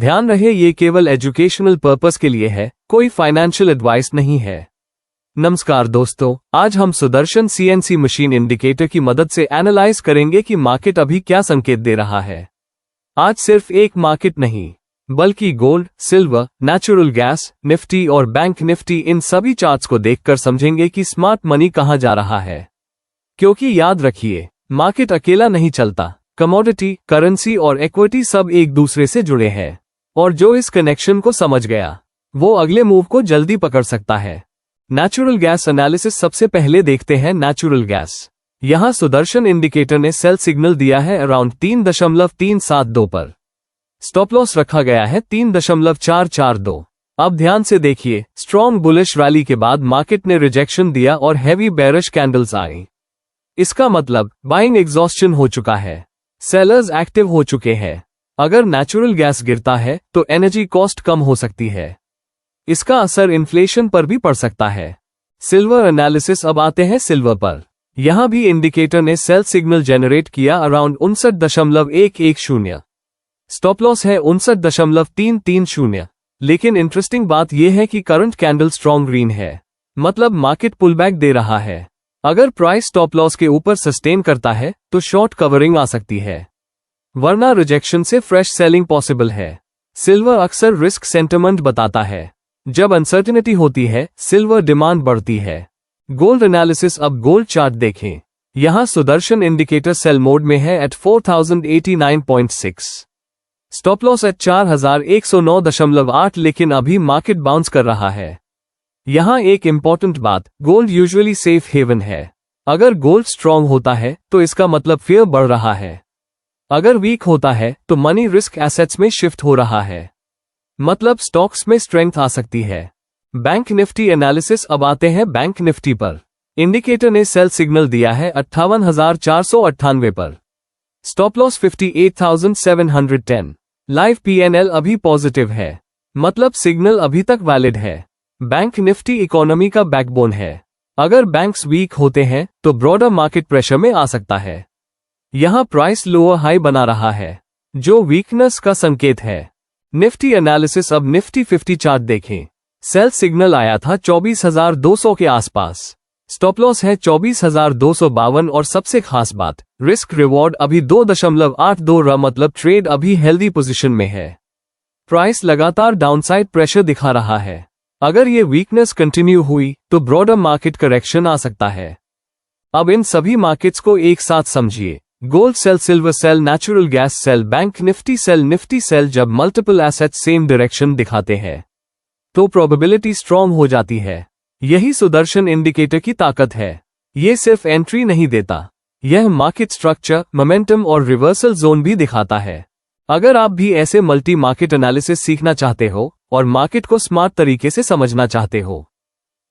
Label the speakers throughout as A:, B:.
A: ध्यान रहे ये केवल एजुकेशनल पर्पस के लिए है, कोई फाइनेंशियल एडवाइस नहीं है। नमस्कार दोस्तों, आज हम सुदर्शन CNC मशीन इंडिकेटर की मदद से एनालाइज करेंगे कि मार्केट अभी क्या संकेत दे रहा है। आज सिर्फ एक मार्केट नहीं, बल्कि gold, silver, natural gas, Nifty और बैंक निफ्टी, इन सभी चार्ट्स को देखकर समझेंगे कि स्मार्ट मनी कहां जा रहा है। क्योंकि याद रखिए, मार्केट अकेला नहीं चलता, कमोडिटी, करेंसी और इक्विटी सब एक दूसरे से जुड़े हैं, और जो इस कनेक्शन को समझ गया वो अगले मूव को जल्दी पकड़ सकता है। नेचुरल गैस एनालिसिस सबसे पहले देखते हैं नेचुरल गैस। यहां सुदर्शन इंडिकेटर ने सेल सिग्नल दिया है अराउंड 3.372 पर। स्टॉप लॉस रखा गया है 3.442। अब ध्यान से देखिए, स्ट्रॉन्ग बुलिश रैली के बाद मार्केट ने रिजेक्शन दिया और हैवी बेरिश कैंडल्स आई। इसका मतलब बाइंग एग्जॉस्शन हो चुका है, सेलर्स एक्टिव हो चुके हैं। अगर नेचुरल गैस गिरता है तो एनर्जी कॉस्ट कम हो सकती है, इसका असर इन्फ्लेशन पर भी पड़ सकता है। सिल्वर एनालिसिस, अब आते हैं सिल्वर पर। यहां भी इंडिकेटर ने सेल सिग्नल जनरेट किया अराउंड 59.110। स्टॉप लॉस है 59.330। लेकिन इंटरेस्टिंग बात यह है कि करंट कैंडल स्ट्रॉन्ग ग्रीन है, मतलब मार्केट पुलबैक दे रहा है। अगर प्राइस स्टॉप लॉस के ऊपर सस्टेन करता है तो शॉर्ट कवरिंग आ सकती है, वरना रिजेक्शन से फ्रेश सेलिंग पॉसिबल है। सिल्वर अक्सर रिस्क सेंटिमेंट बताता है। जब अनसर्टेनिटी होती है, सिल्वर डिमांड बढ़ती है। गोल्ड एनालिसिस, अब गोल्ड चार्ट देखें। यहां सुदर्शन इंडिकेटर सेल मोड में है एट 4089.6। स्टॉप लॉस एट 4109.8, लेकिन अभी मार्केट बाउंस कर रहा है। यहां एक इंपॉर्टेंट बात, गोल्ड यूजुअली सेफ हेवन है। अगर गोल्ड स्ट्रांग होता है तो इसका मतलब फियर बढ़ रहा है, अगर वीक होता है तो मनी रिस्क एसेट्स में शिफ्ट हो रहा है, मतलब स्टॉक्स में स्ट्रेंथ आ सकती है। बैंक निफ्टी एनालिसिस, अब आते हैं बैंक निफ्टी पर। इंडिकेटर ने सेल सिग्नल दिया है 58,498 पर। Stop loss 58,710। लाइव PNL अभी पॉजिटिव है, मतलब सिग्नल अभी तक वैलिड है। बैंक निफ्टी इकोनॉमी का बैकबोन है। अगर बैंक्स वीक होते हैं तो ब्रॉडर मार्केट प्रेशर में आ सकता है। यहां प्राइस लोअर हाई बना रहा है, जो वीकनेस का संकेत है। निफ्टी एनालिसिस, अब निफ्टी 50 चार्ट देखें। सेल सिग्नल आया था 24,200 के आसपास। स्टॉप लॉस है 24,252 और सबसे खास बात, रिस्क रिवॉर्ड अभी 2.82, मतलब ट्रेड अभी हेल्दी पोजीशन में है। प्राइस लगातार डाउनसाइड प्रेशर दिखा रहा है। अगर ये वीकनेस कंटिन्यू हुई तो ब्रॉडर मार्केट करेक्शन आ सकता है। अब इन सभी मार्केट्स को एक साथ समझिए। Gold sell, silver sell, natural gas sell, bank nifty sell, nifty sell. जब मल्टीपल एसेट्स सेम डायरेक्शन दिखाते हैं तो प्रोबेबिलिटी स्ट्रॉन्ग हो जाती है। यही सुदर्शन इंडिकेटर की ताकत है। ये सिर्फ एंट्री नहीं देता, यह मार्केट स्ट्रक्चर, मोमेंटम और रिवर्सल जोन भी दिखाता है। अगर आप भी ऐसे मल्टी मार्केट एनालिसिस सीखना चाहते हो और मार्केट को स्मार्ट तरीके से समझना चाहते हो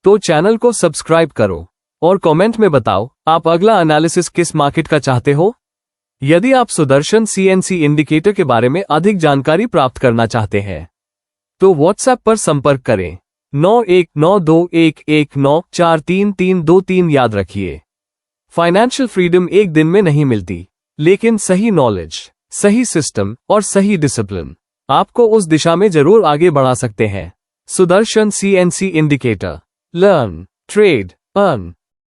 A: तो चैनल को सब्सक्राइब करो और कमेंट में बताओ आप अगला एनालिसिस किस मार्केट का चाहते हो। यदि आप सुदर्शन CNC इंडिकेटर के बारे में अधिक जानकारी प्राप्त करना चाहते हैं तो व्हाट्सएप पर संपर्क करें 919211943323। याद रखिए, फाइनेंशियल फ्रीडम एक दिन में नहीं मिलती, लेकिन सही नॉलेज, सही सिस्टम और सही डिसिप्लिन आपको उस दिशा में जरूर आगे बढ़ा सकते हैं। Sudarshan CNC indicator, learn, trade, earn.